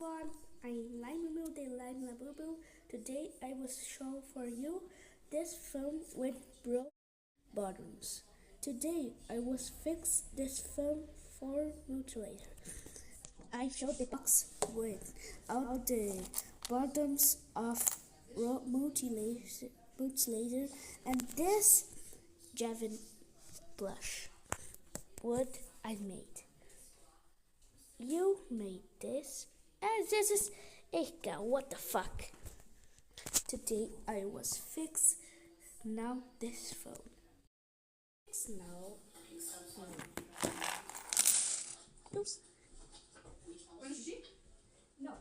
Everyone, I'm Lime. Today I will show for you this film with broke buttons. Today I will fix this film for multilaser. I showed the box with all the buttons of multilaser and this Javin blush. What I made. You made this? And this is Ika, what the fuck? Today I was fixed. Now this phone. Now. Oops. No.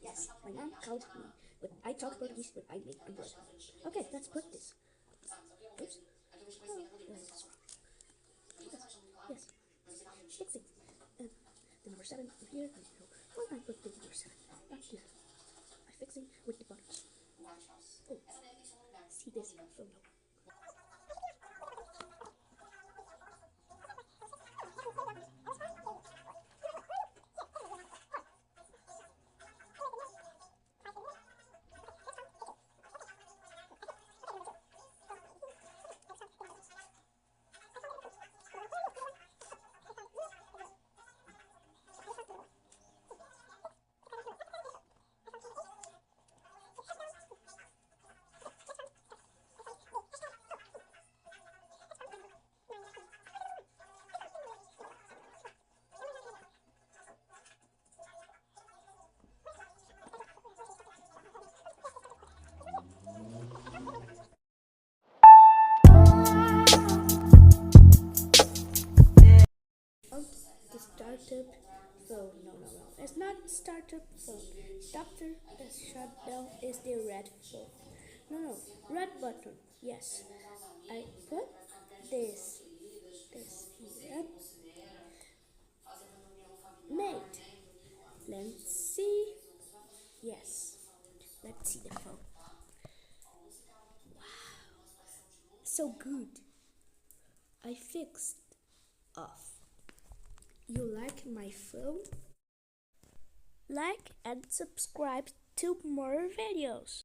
Yes, my mom called me, but I talked Portuguese, but I made English. Okay, let's put this. Oops. Oh, yes. Fix it. The number 7 here. Why I put the number 7? Back here. I'm fixing with the buttons. Oh, see this photo. The startup phone. No. It's not startup phone. Doctor is shut down is the red phone. No. Red button. Yes. I put this here. Made. Let's see. Yes. Let's see the phone. Wow. So good. I fixed off. You like my phone? Like and subscribe to more videos.